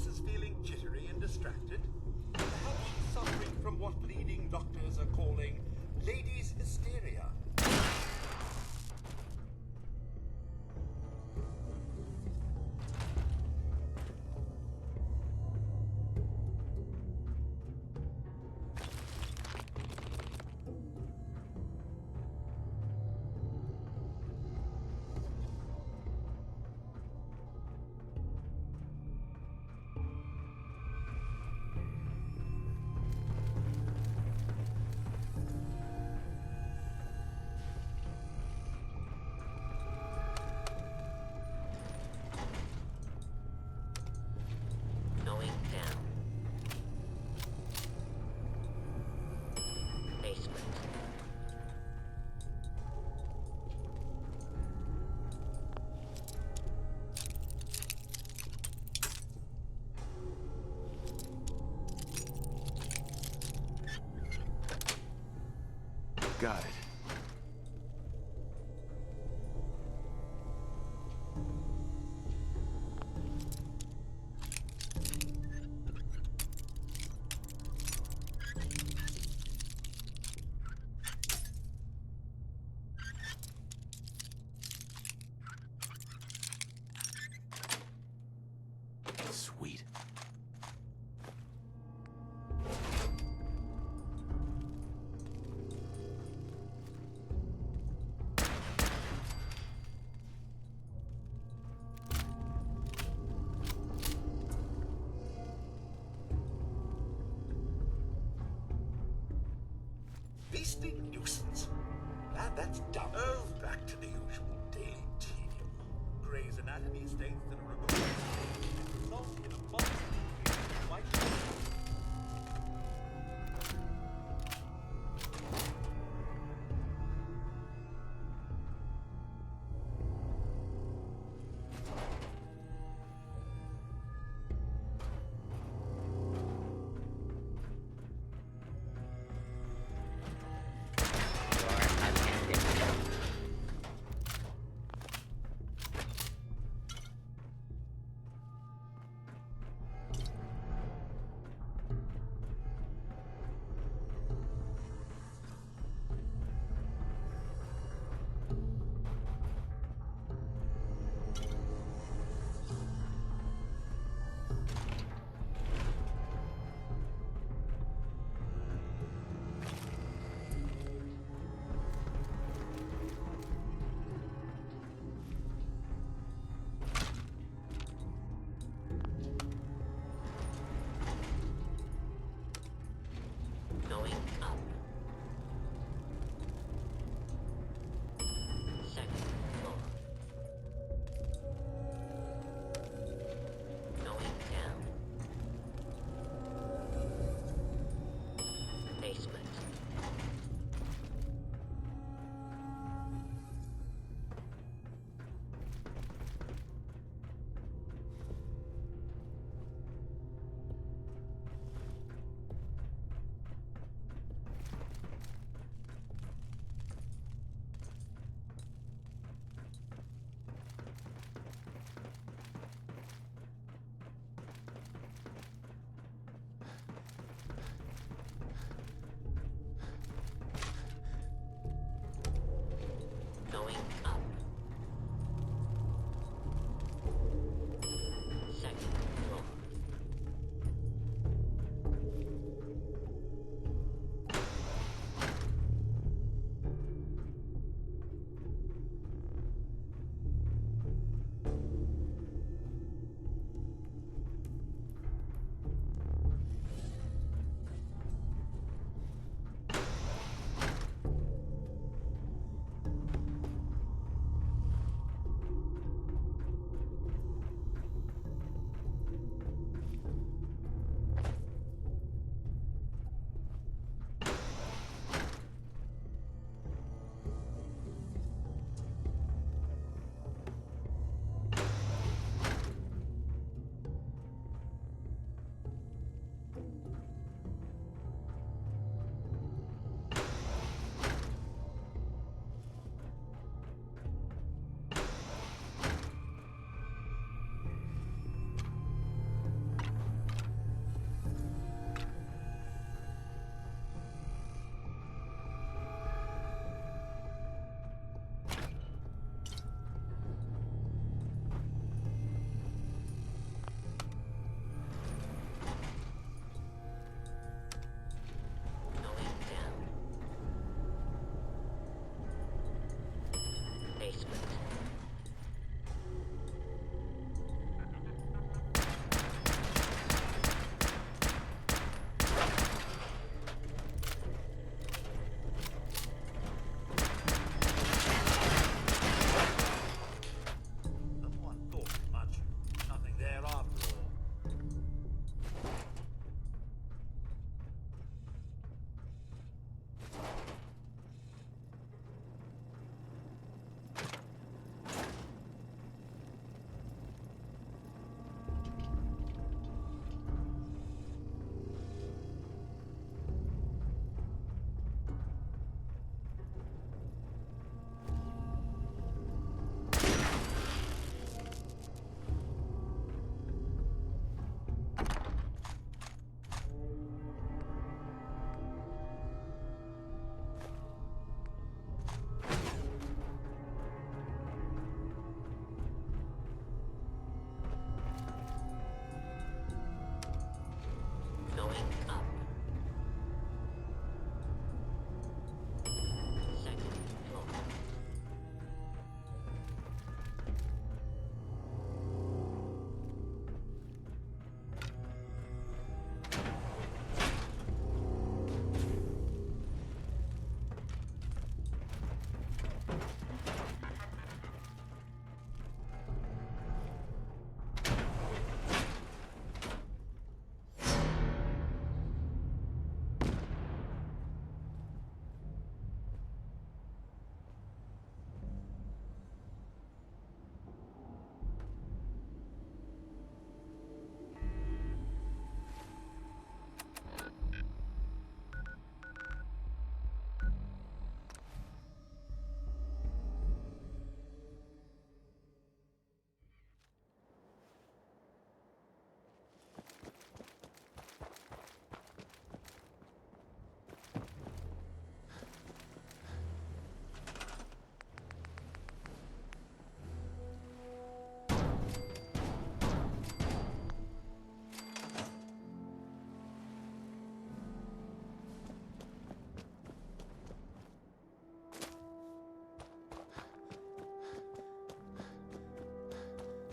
is feeling jittery and distracted. Perhaps she's suffering from what leading doctors are calling ladies' hysteria. Going down. Basement. Got it. Sweet. Beastly nuisance. Glad that's done. Oh, back to the usual daily tedium. Grey's Anatomy states that a removal results in a modest increase in white blood.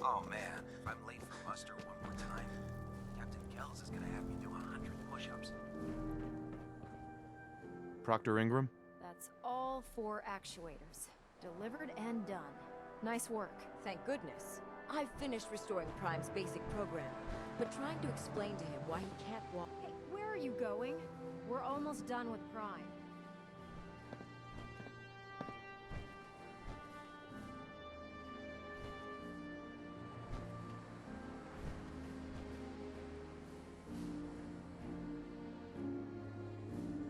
Oh man, if I'm late for muster one more time, Captain Kells is gonna have me do 100 push-ups. Proctor Ingram? That's all 4 actuators. Delivered and done. Nice work. Thank goodness. I've finished restoring Prime's basic program, but trying to explain to him why he can't walk. Hey, where are you going? We're almost done with Prime.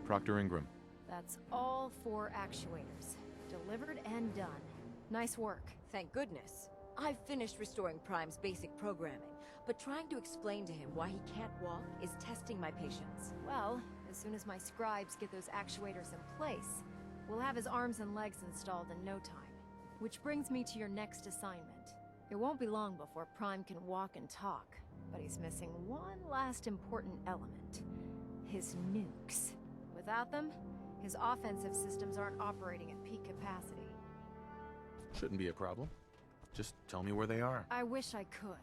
Proctor Ingram. That's all 4 actuators. Delivered and done. Nice work. Thank goodness. I've finished restoring Prime's basic programming, but trying to explain to him why he can't walk is testing my patience. Well, as soon as my scribes get those actuators in place, we'll have his arms and legs installed in no time. Which brings me to your next assignment. It won't be long before Prime can walk and talk, but he's missing one last important element. His nukes. Without them, his offensive systems aren't operating at peak capacity. Shouldn't be a problem. Just tell me where they are. I wish I could.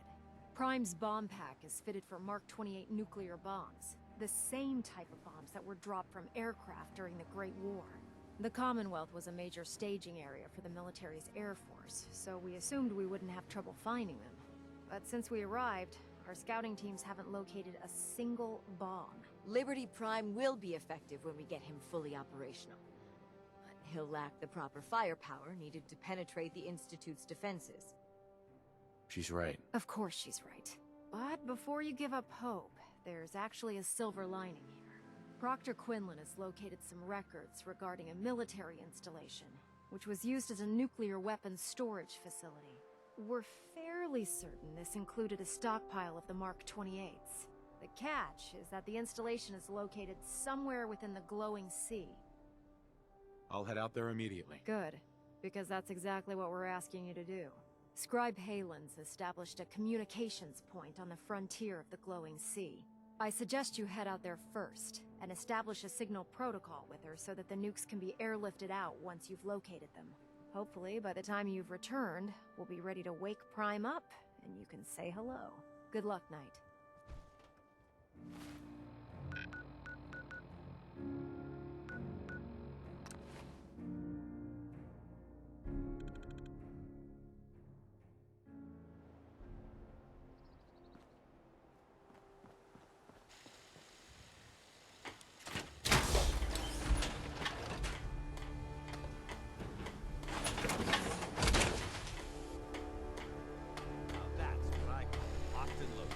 Prime's bomb pack is fitted for Mark 28 nuclear bombs. The same type of bombs that were dropped from aircraft during the Great War. The Commonwealth was a major staging area for the military's air force, so we assumed we wouldn't have trouble finding them. But since we arrived, our scouting teams haven't located a single bomb. Liberty Prime will be effective when we get him fully operational. But he'll lack the proper firepower needed to penetrate the Institute's defenses. She's right. Of course she's right. But before you give up hope, there's actually a silver lining here. Proctor Quinlan has located some records regarding a military installation, which was used as a nuclear weapons storage facility. We're fairly certain this included a stockpile of the Mark 28s. The catch is that the installation is located somewhere within the glowing sea. I'll head out there immediately. Good, because that's exactly what we're asking you to do. Scribe Halen's established a communications point on the frontier of the glowing sea. I suggest you head out there first, and establish a signal protocol with her so that the nukes can be airlifted out once you've located them. Hopefully, by the time you've returned, we'll be ready to wake Prime up, and you can say hello. Good luck, Knight. Now that's what I call locked and loaded.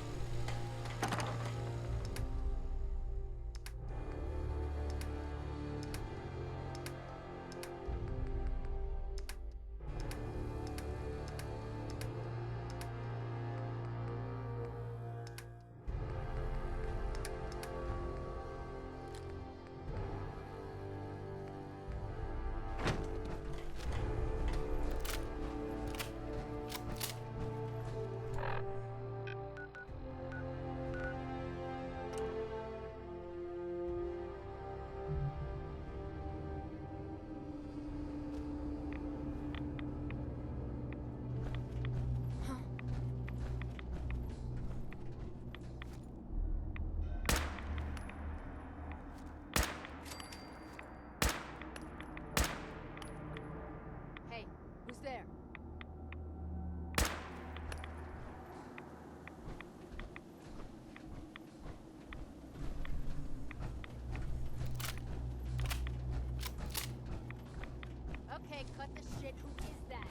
Hey, who's there? Okay, cut the shit. Who is that?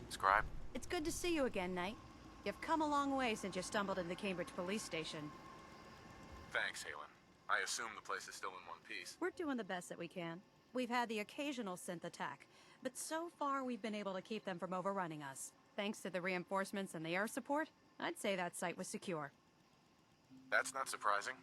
Scribe? It's good to see you again, Knight. You've come a long way since you stumbled into the Cambridge police station. Thanks, Halen. I assume the place is still in one piece. We're doing the best that we can. We've had the occasional synth attack, but so far we've been able to keep them from overrunning us. Thanks to the reinforcements and the air support, I'd say that site was secure. That's not surprising.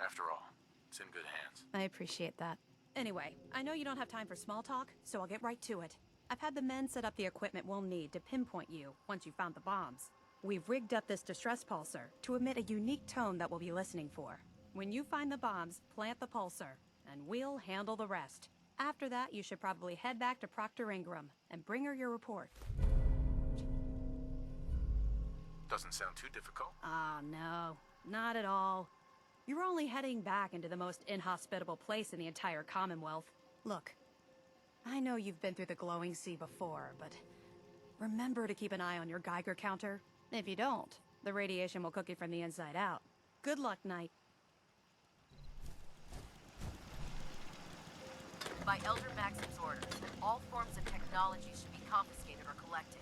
After all, it's in good hands. I appreciate that. Anyway, I know you don't have time for small talk, so I'll get right to it. I've had the men set up the equipment we'll need to pinpoint you once you've found the bombs. We've rigged up this distress pulsar to emit a unique tone that we'll be listening for. When you find the bombs, plant the pulsar, and we'll handle the rest. After that, you should probably head back to Proctor Ingram and bring her your report. Doesn't sound too difficult. Ah, no. Not at all. You're only heading back into the most inhospitable place in the entire Commonwealth. Look, I know you've been through the glowing sea before, but remember to keep an eye on your Geiger counter. If you don't, the radiation will cook you from the inside out. Good luck, Knight. By Elder Maxim's orders, all forms of technology should be confiscated or collected.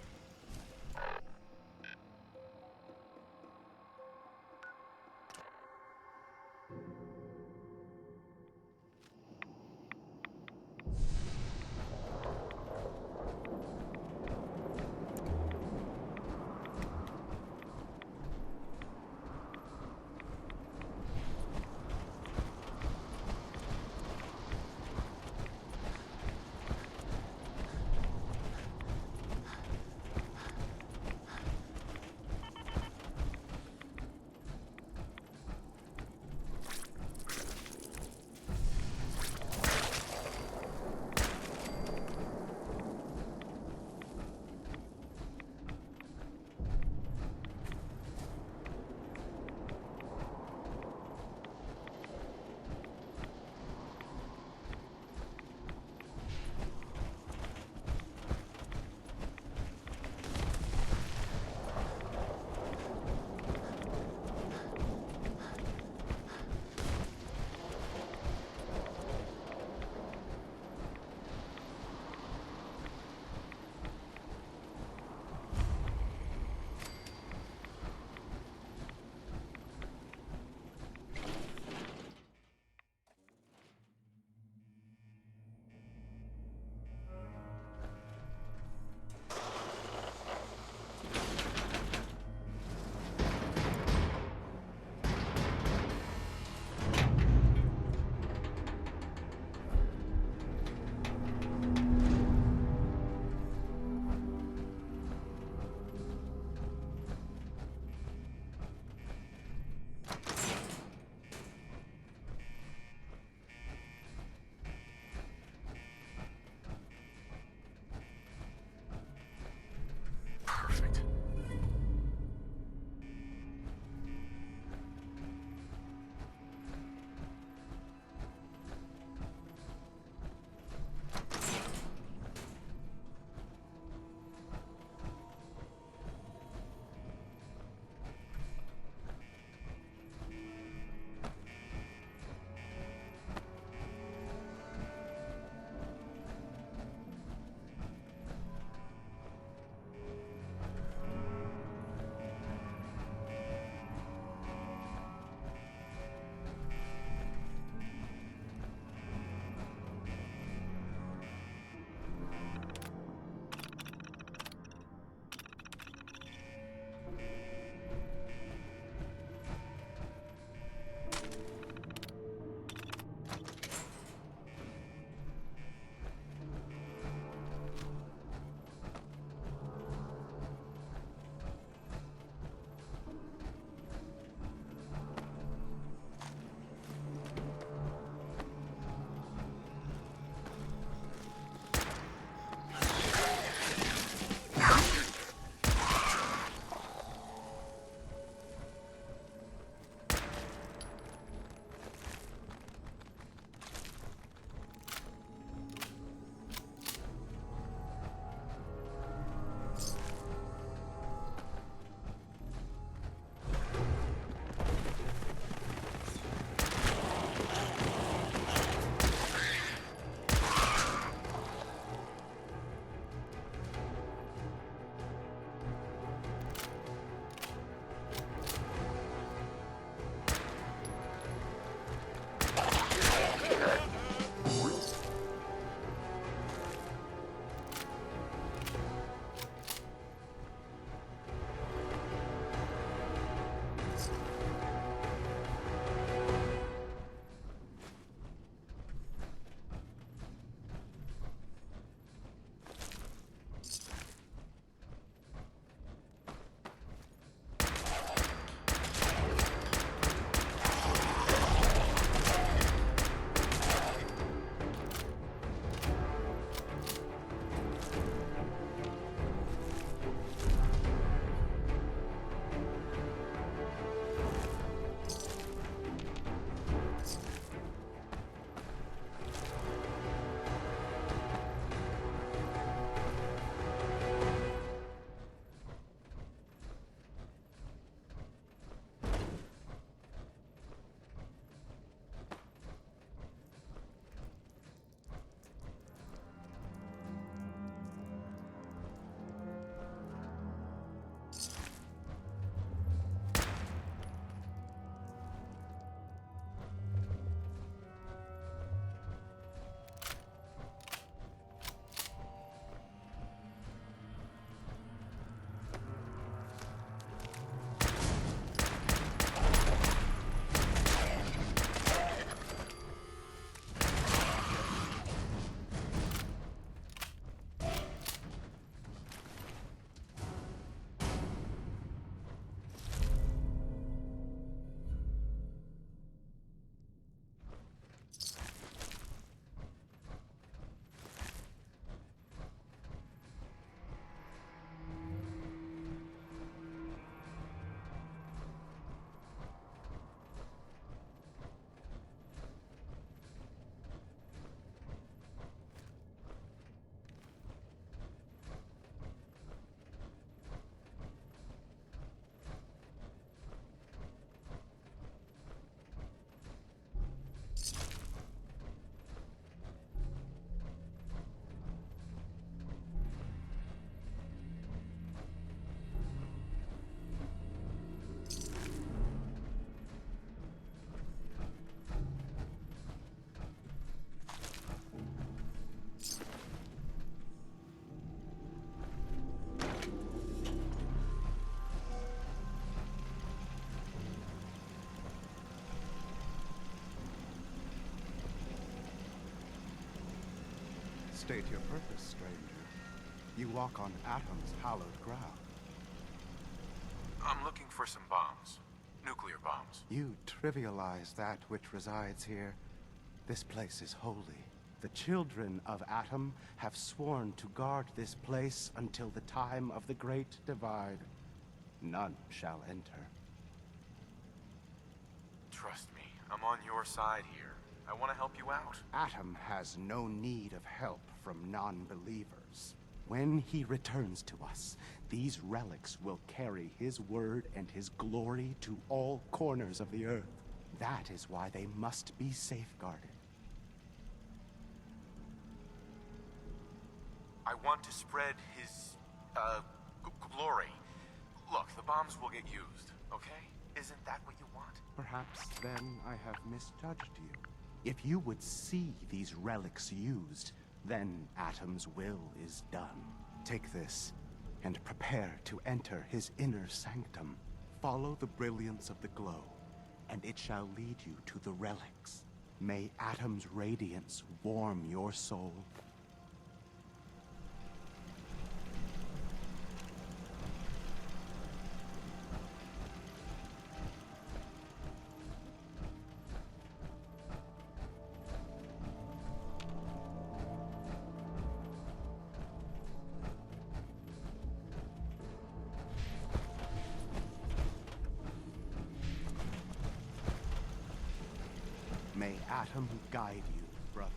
State your purpose, stranger. You walk on Atom's hallowed ground. I'm looking for some bombs. Nuclear bombs. You trivialize that which resides here. This place is holy. The children of Atom have sworn to guard this place until the time of the Great Divide. None shall enter. Trust me, I'm on your side here. I want to help you out. Atom has no need of help from non-believers. When he returns to us, these relics will carry his word and his glory to all corners of the earth. That is why they must be safeguarded. I want to spread his, glory. Look, the bombs will get used, okay? Isn't that what you want? Perhaps then I have misjudged you. If you would see these relics used, then Atom's will is done. Take this, and prepare to enter his inner sanctum. Follow the brilliance of the glow, and it shall lead you to the relics. May Atom's radiance warm your soul. May Atom guide you, brother.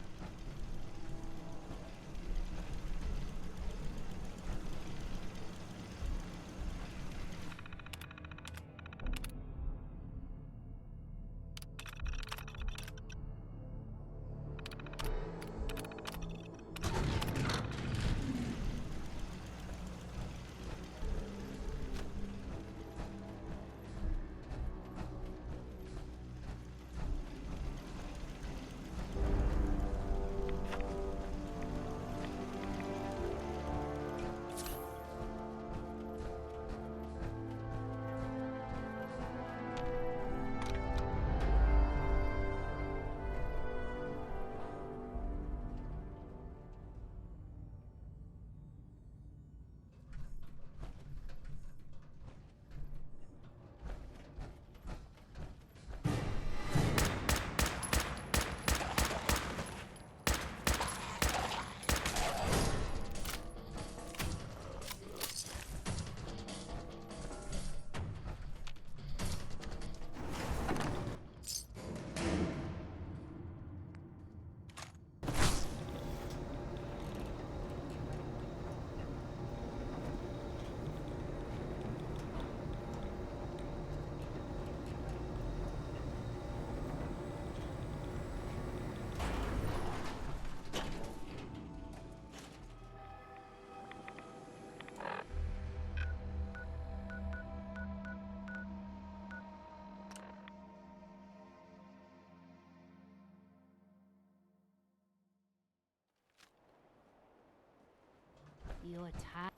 You're tired.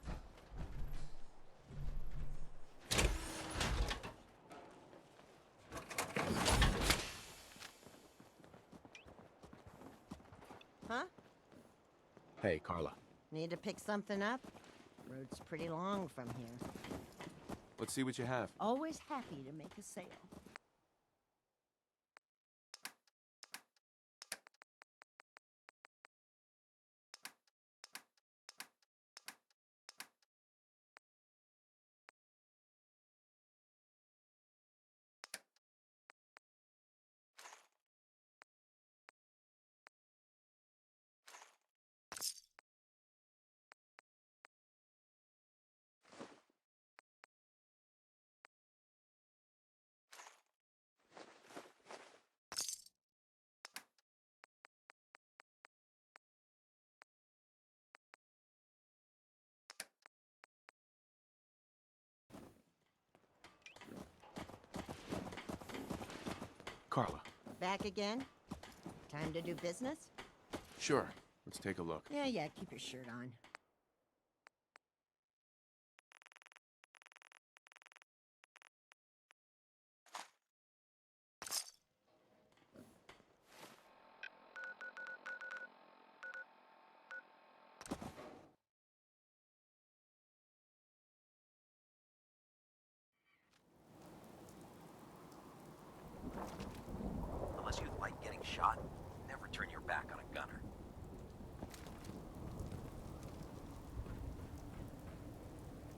Huh? Hey, Carla. Need to pick something up? Road's pretty long from here. Let's see what you have. Always happy to make a sale. Carla. Back again? Time to do business? Sure. Let's take a look. Yeah, keep your shirt on.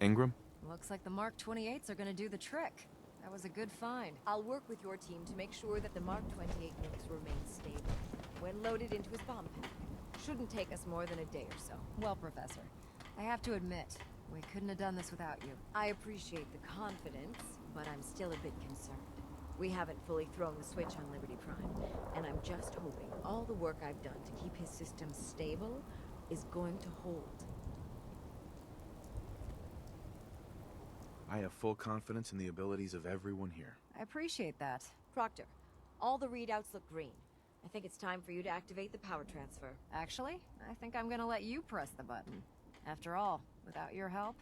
Ingram? Looks like the Mark 28s are gonna do the trick. That was a good find. I'll work with your team to make sure that the Mark 28 nukes remain stable when loaded into his bomb pack. Shouldn't take us more than a day or so. Well, Professor, I have to admit, we couldn't have done this without you. I appreciate the confidence, but I'm still a bit concerned. We haven't fully thrown the switch on Liberty Prime, and I'm just hoping all the work I've done to keep his systems stable is going to hold. I have full confidence in the abilities of everyone here. I appreciate that. Proctor, all the readouts look green. I think it's time for you to activate the power transfer. Actually, I think I'm gonna let you press the button. After all, without your help,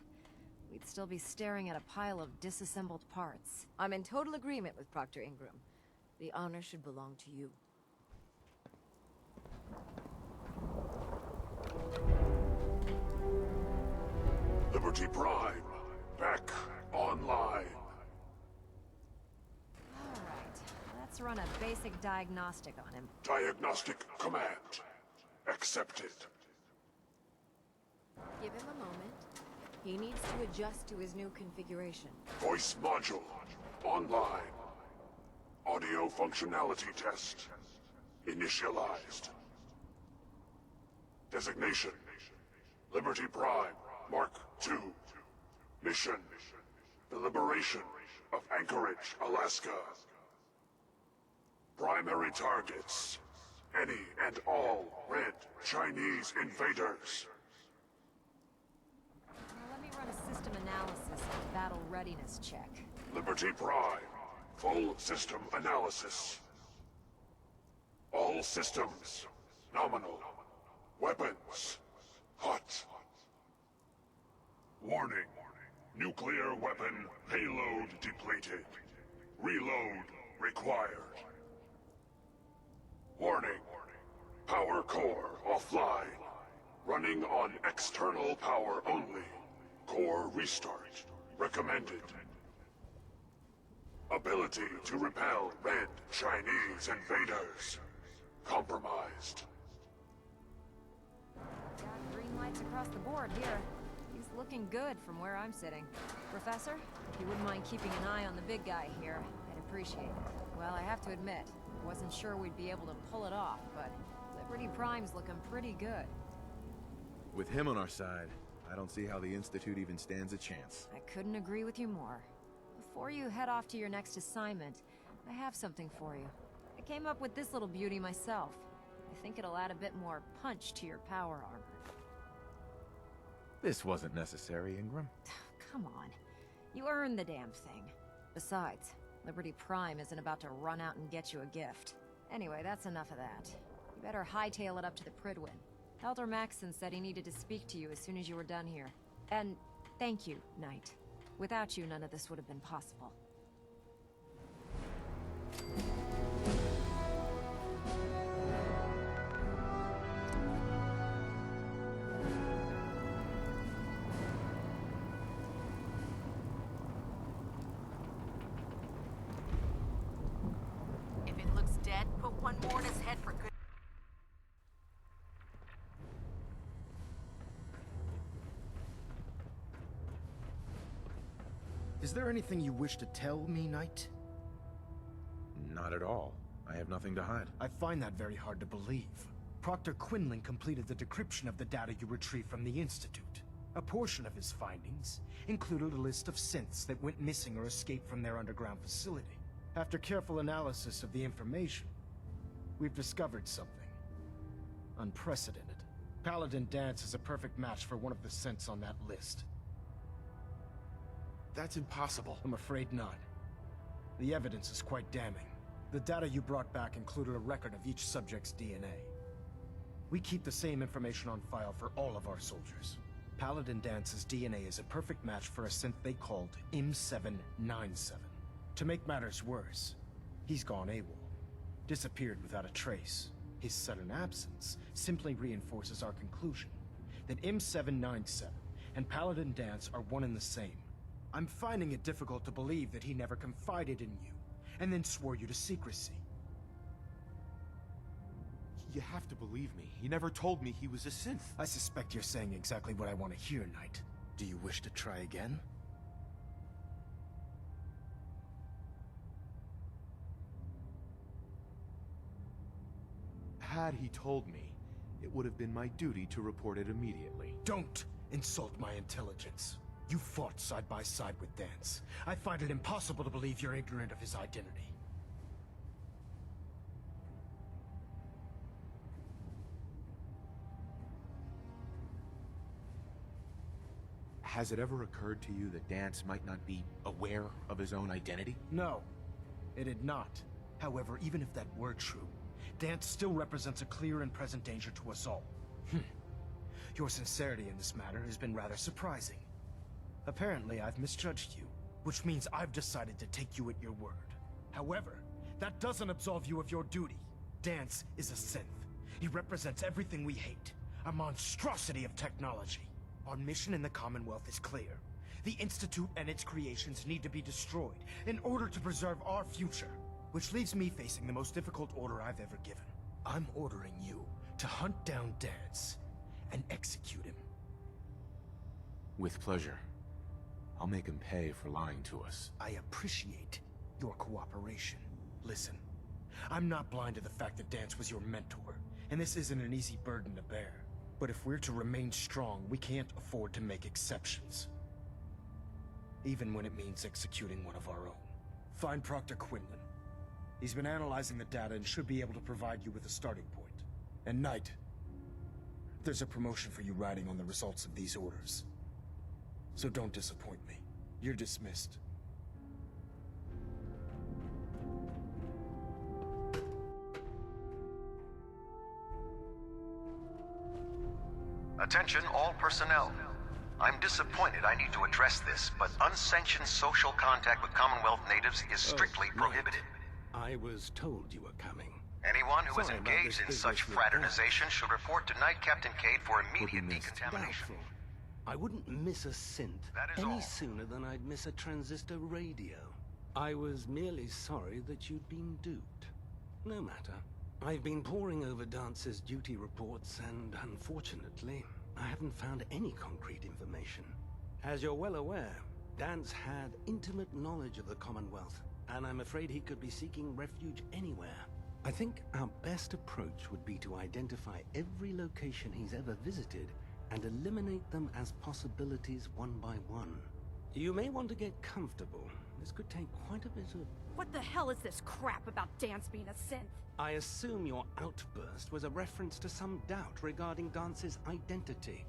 we'd still be staring at a pile of disassembled parts. I'm in total agreement with Proctor Ingram. The honor should belong to you. Liberty Prime, back online. Alright, let's run a basic diagnostic on him. Diagnostic command accepted. Give him a moment. He needs to adjust to his new configuration. Voice module online. Audio functionality test initialized. Designation: Liberty Prime Mark II. Mission: the liberation of Anchorage, Alaska. Primary targets: any and all red Chinese invaders. Now let me run a system analysis and battle readiness check. Liberty Prime, full system analysis. All systems nominal. Weapons hot. Warning: nuclear weapon payload depleted. Reload required. Warning: power core offline. Running on external power only. Core restart recommended. Ability to repel red Chinese invaders compromised. Got green lights across the board here. He's looking good from where I'm sitting. Professor, if you wouldn't mind keeping an eye on the big guy here, I'd appreciate it. Well, I have to admit, wasn't sure we'd be able to pull it off, but Liberty Prime's looking pretty good. With him on our side, I don't see how the Institute even stands a chance. I couldn't agree with you more. Before you head off to your next assignment, I have something for you. I came up with this little beauty myself. I think it'll add a bit more punch to your power armor. This wasn't necessary, Ingram. Come on. You earned the damn thing. Besides, Liberty Prime isn't about to run out and get you a gift. Anyway, that's enough of that. You better hightail it up to the Prydwen. Elder Maxson said he needed to speak to you as soon as you were done here. And thank you, Knight. Without you, none of this would have been possible. If it looks dead, put one more in his head for good. Is there anything you wish to tell me, Knight? Not at all. I have nothing to hide. I find that very hard to believe. Proctor Quinlan completed the decryption of the data you retrieved from the Institute. A portion of his findings included a list of synths that went missing or escaped from their underground facility. After careful analysis of the information, we've discovered something unprecedented. Paladin Danse is a perfect match for one of the synths on that list. That's impossible. I'm afraid not. The evidence is quite damning. The data you brought back included a record of each subject's DNA. We keep the same information on file for all of our soldiers. Paladin Dance's DNA is a perfect match for a synth they called M797. To make matters worse, he's gone AWOL. Disappeared without a trace. His sudden absence simply reinforces our conclusion that M797 and Paladin Danse are one and the same. I'm finding it difficult to believe that he never confided in you, and then swore you to secrecy. You have to believe me. He never told me he was a synth. I suspect you're saying exactly what I want to hear, Knight. Do you wish to try again? Had he told me, it would have been my duty to report it immediately. Don't insult my intelligence. You fought side by side with Dance. I find it impossible to believe you're ignorant of his identity. Has it ever occurred to you that Dance might not be aware of his own identity? No, it had not. However, even if that were true, Dance still represents a clear and present danger to us all. Your sincerity in this matter has been rather surprising. Apparently, I've misjudged you, which means I've decided to take you at your word. However, that doesn't absolve you of your duty. Dance is a synth. He represents everything we hate, a monstrosity of technology. Our mission in the Commonwealth is clear. The Institute and its creations need to be destroyed in order to preserve our future. Which leaves me facing the most difficult order I've ever given. I'm ordering you to hunt down Dance and execute him. With pleasure. I'll make him pay for lying to us. I appreciate your cooperation. Listen, I'm not blind to the fact that Dance was your mentor, and this isn't an easy burden to bear. But if we're to remain strong, we can't afford to make exceptions. Even when it means executing one of our own. Find Proctor Quinlan. He's been analyzing the data and should be able to provide you with a starting point. And Knight, there's a promotion for you riding on the results of these orders. So don't disappoint me. You're dismissed. Attention all personnel. I'm disappointed I need to address this, but unsanctioned social contact with Commonwealth natives is strictly prohibited. I was told you were coming. Anyone who is Sorry about engaged this in such business with fraternization should report to Knight Captain Cade for immediate decontamination. Doubtful. I wouldn't miss a synth That is any all. sooner than I'd miss a transistor radio. I was merely sorry that you'd been duped. No matter. I've been poring over Dance's duty reports, and unfortunately, I haven't found any concrete information. As you're well aware, Dance had intimate knowledge of the Commonwealth, and I'm afraid he could be seeking refuge anywhere. I think our best approach would be to identify every location he's ever visited and eliminate them as possibilities one by one. You may want to get comfortable. This could take quite a bit of... What the hell is this crap about Dance being a synth? I assume your outburst was a reference to some doubt regarding Dance's identity.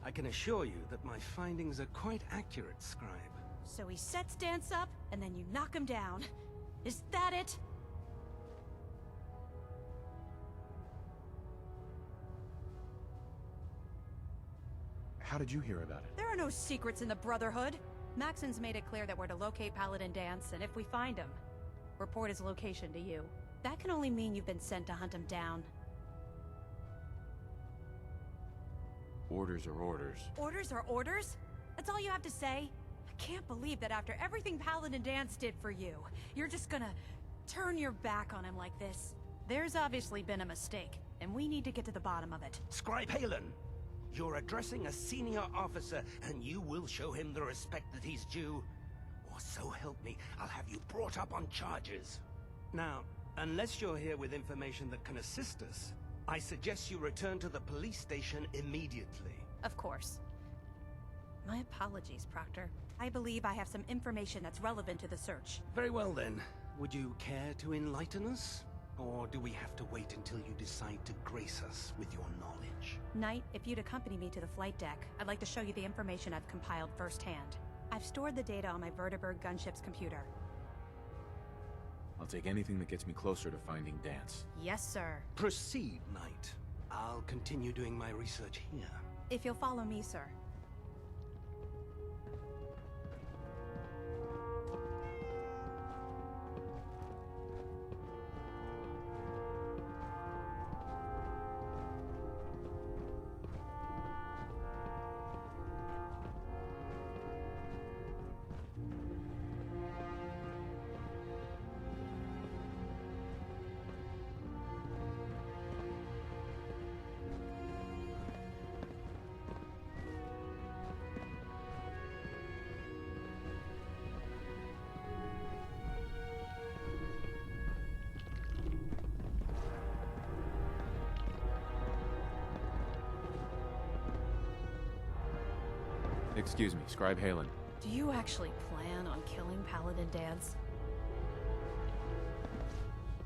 I can assure you that my findings are quite accurate, Scribe. So he sets Dance up, and then you knock him down. Is that it? How did you hear about it? There are no secrets in the Brotherhood. Maxon's made it clear that we're to locate Paladin Dance, and if we find him, report his location to you. That can only mean you've been sent to hunt him down. Orders are orders. Orders are orders? That's all you have to say? I can't believe that after everything Paladin Dance did for you, you're just gonna turn your back on him like this. There's obviously been a mistake, and we need to get to the bottom of it. Scribe Halen, you're addressing a senior officer, and you will show him the respect that he's due. Or so help me, I'll have you brought up on charges. Now, unless you're here with information that can assist us, I suggest you return to the police station immediately. Of course. My apologies, Proctor. I believe I have some information that's relevant to the search. Very well then. Would you care to enlighten us? Or do we have to wait until you decide to grace us with your knowledge? Knight, if you'd accompany me to the flight deck, I'd like to show you the information I've compiled firsthand. I've stored the data on my Vertibird gunship's computer. I'll take anything that gets me closer to finding Dance. Yes, sir. Proceed, Knight. I'll continue doing my research here. If you'll follow me, sir. Excuse me, Scribe Halen. Do you actually plan on killing Paladin Danse?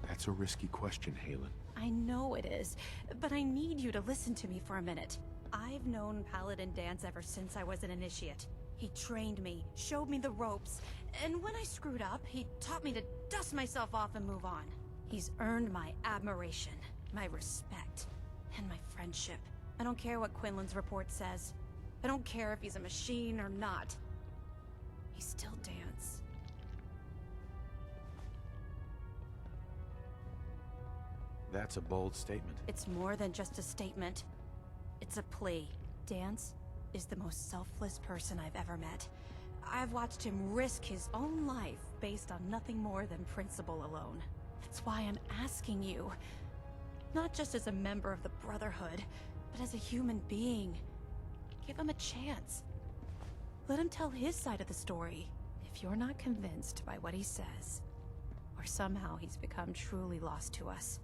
That's a risky question, Halen. I know it is, but I need you to listen to me for a minute. I've known Paladin Danse ever since I was an initiate. He trained me, showed me the ropes, and when I screwed up, he taught me to dust myself off and move on. He's earned my admiration, my respect, and my friendship. I don't care what Quinlan's report says. I don't care if he's a machine or not. He's still Danse. That's a bold statement. It's more than just a statement. It's a plea. Danse is the most selfless person I've ever met. I've watched him risk his own life based on nothing more than principle alone. That's why I'm asking you. Not just as a member of the Brotherhood, but as a human being. Give him a chance. Let him tell his side of the story. If you're not convinced by what he says, or somehow he's become truly lost to us,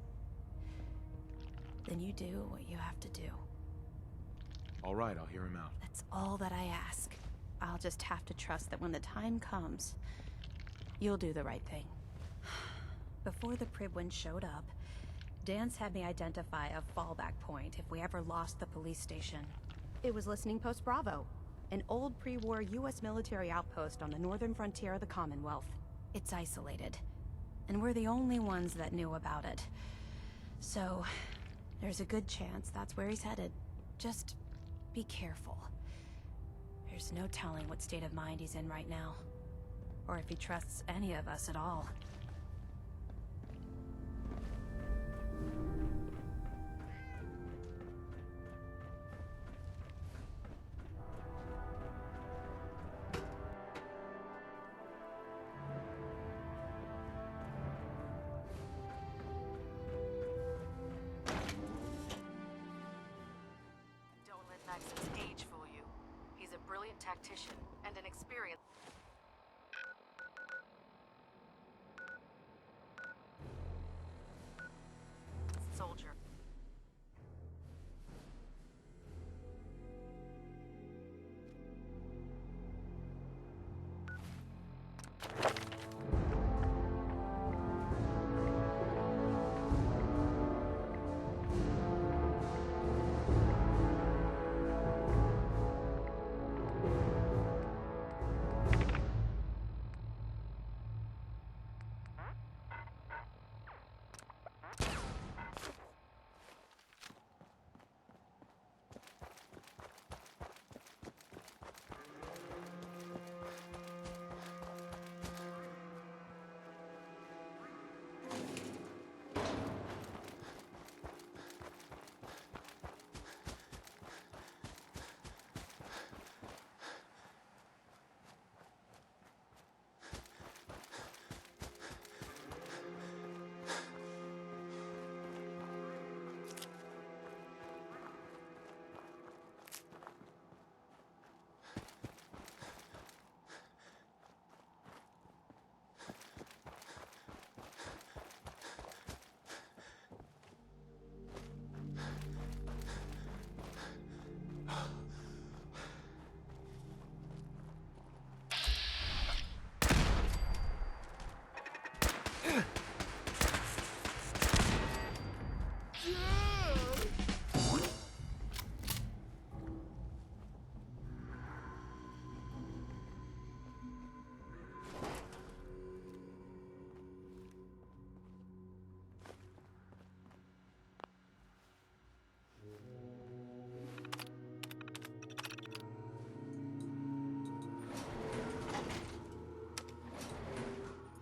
then you do what you have to do. All right, I'll hear him out. That's all that I ask. I'll just have to trust that when the time comes, you'll do the right thing. Before the Pribwin showed up, Danse had me identify a fallback point if we ever lost the police station. It was Listening Post Bravo, an old pre-war US military outpost on the northern frontier of the Commonwealth. It's isolated, and we're the only ones that knew about it. So, there's a good chance that's where he's headed. Just be careful. There's no telling what state of mind he's in right now, or if he trusts any of us at all. Don't let Maxim's age fool you. He's a brilliant tactician and an experienced soldier.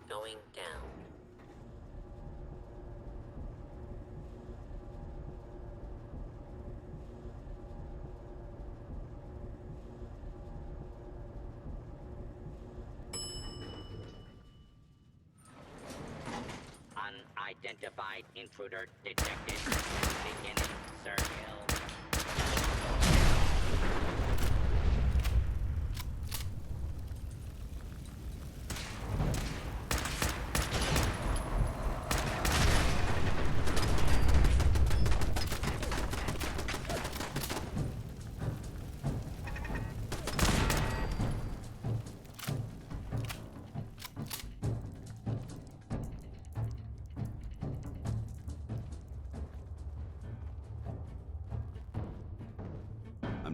Going down. Unidentified intruder detected. Beginning circle.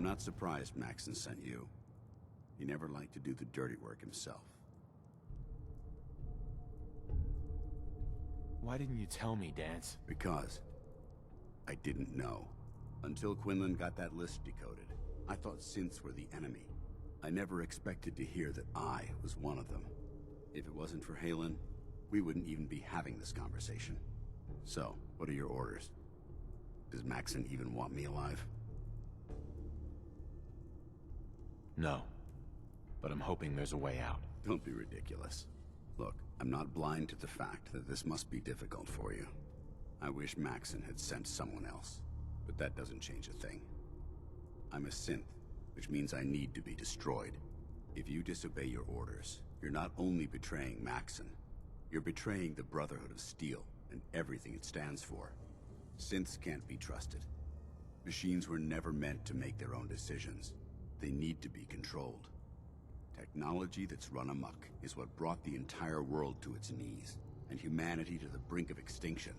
not surprised Maxon sent you. He never liked to do the dirty work himself. Why didn't you tell me, Dance? Because I didn't know. Until Quinlan got that list decoded, I thought synths were the enemy. I never expected to hear that I was one of them. If it wasn't for Haylen, we wouldn't even be having this conversation. So, what are your orders? Does Maxon even want me alive? No. But I'm hoping there's a way out. Don't be ridiculous. Look, I'm not blind to the fact that this must be difficult for you. I wish Maxon had sent someone else, but that doesn't change a thing. I'm a synth, which means I need to be destroyed. If you disobey your orders, you're not only betraying Maxon, you're betraying the Brotherhood of Steel and everything it stands for. Synths can't be trusted. Machines were never meant to make their own decisions. They need to be controlled. Technology that's run amok is what brought the entire world to its knees, and humanity to the brink of extinction.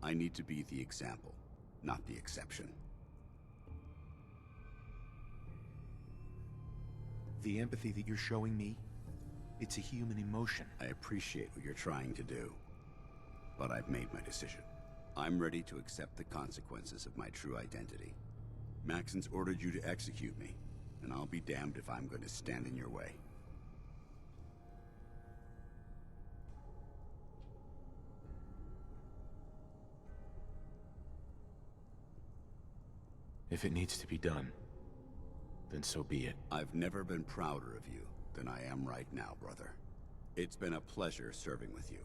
I need to be the example, not the exception. The empathy that you're showing me, it's a human emotion. I appreciate what you're trying to do, but I've made my decision. I'm ready to accept the consequences of my true identity. Maxon's ordered you to execute me, and I'll be damned if I'm going to stand in your way. If it needs to be done, then so be it. I've never been prouder of you than I am right now, brother. It's been a pleasure serving with you.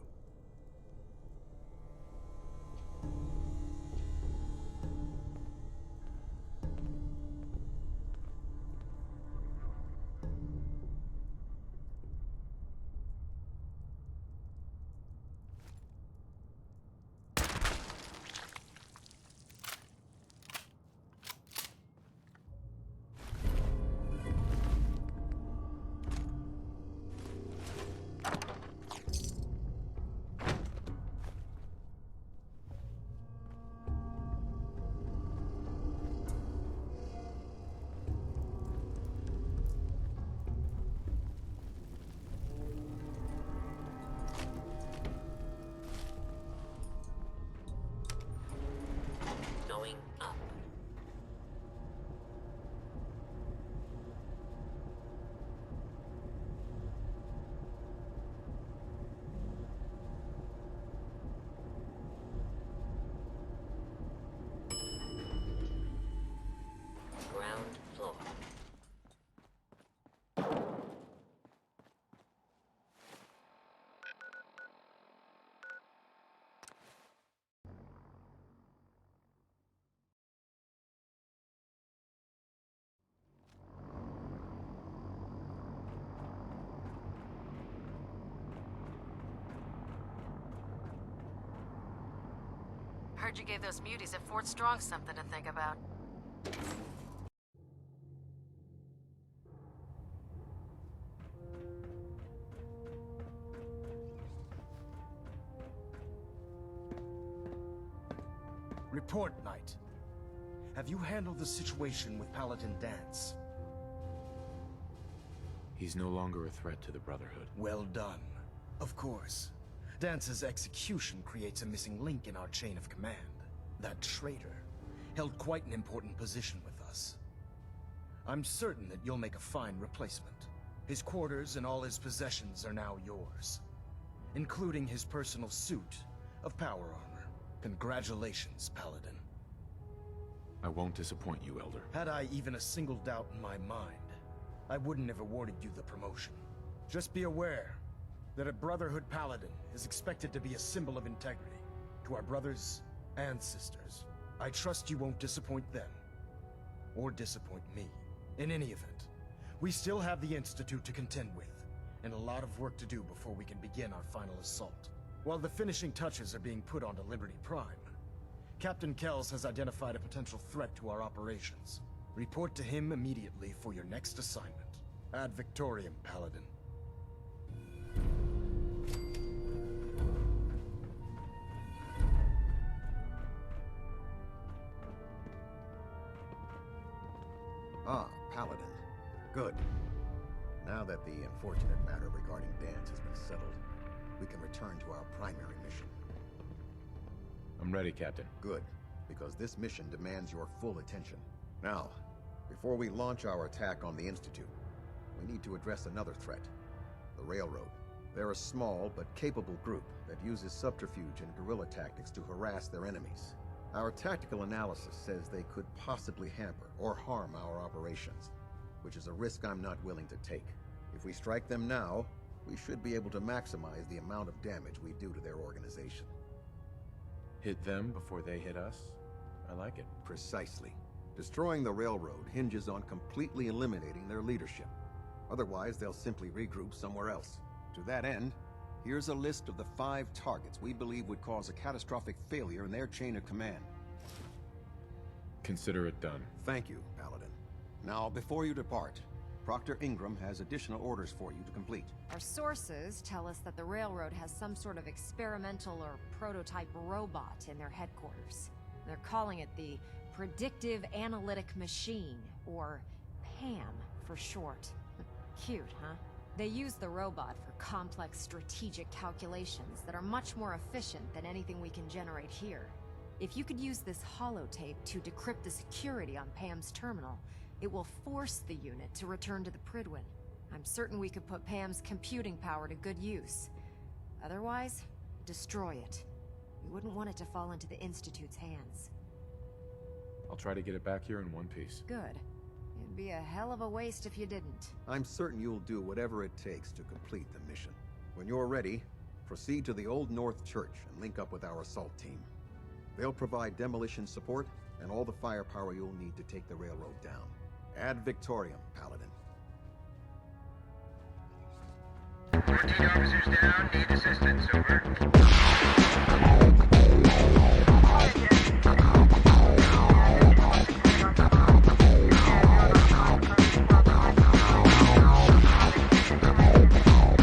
Going up. Ground floor. Heard you gave those muties at Fort Strong something to think about. Report, Knight. Have you handled the situation with Paladin Dance? He's no longer a threat to the Brotherhood. Well done. Of course. Dance's execution creates a missing link in our chain of command. That traitor held quite an important position with us. I'm certain that you'll make a fine replacement. His quarters and all his possessions are now yours, including his personal suit of power armor. Congratulations, Paladin. I won't disappoint you, Elder. Had I even a single doubt in my mind, I wouldn't have awarded you the promotion. Just be aware that a Brotherhood Paladin is expected to be a symbol of integrity to our brothers and sisters. I trust you won't disappoint them, or disappoint me. In any event, we still have the Institute to contend with, and a lot of work to do before we can begin our final assault. While the finishing touches are being put onto Liberty Prime, Captain Kells has identified a potential threat to our operations. Report to him immediately for your next assignment. Ad Victoriam, Paladin. Ah, Paladin. Good. Now that the unfortunate matter regarding Dance has been settled, we can return to our primary mission. I'm ready, Captain. Good, because this mission demands your full attention. Now, before we launch our attack on the Institute, we need to address another threat. The Railroad. They're a small but capable group that uses subterfuge and guerrilla tactics to harass their enemies. Our tactical analysis says they could possibly hamper or harm our operations, which is a risk I'm not willing to take. If we strike them now, we should be able to maximize the amount of damage we do to their organization. Hit them before they hit us? I like it. Precisely. Destroying the Railroad hinges on completely eliminating their leadership. Otherwise, they'll simply regroup somewhere else. To that end, here's a list of the 5 targets we believe would cause a catastrophic failure in their chain of command. Consider it done. Thank you, Paladin. Now, before you depart, Proctor Ingram has additional orders for you to complete. Our sources tell us that the Railroad has some sort of experimental or prototype robot in their headquarters. They're calling it the Predictive Analytic Machine, or PAM for short. Cute, huh? They use the robot for complex strategic calculations that are much more efficient than anything we can generate here. If you could use this holotape to decrypt the security on Pam's terminal, it will force the unit to return to the Prydwen. I'm certain we could put Pam's computing power to good use. Otherwise, destroy it. We wouldn't want it to fall into the Institute's hands. I'll try to get it back here in one piece. Good. It'd be a hell of a waste if you didn't. I'm certain you'll do whatever it takes to complete the mission. When you're ready, proceed to the Old North Church and link up with our assault team. They'll provide demolition support and all the firepower you'll need to take the railroad down. Ad Victoriam, Paladin. 14 officers down, need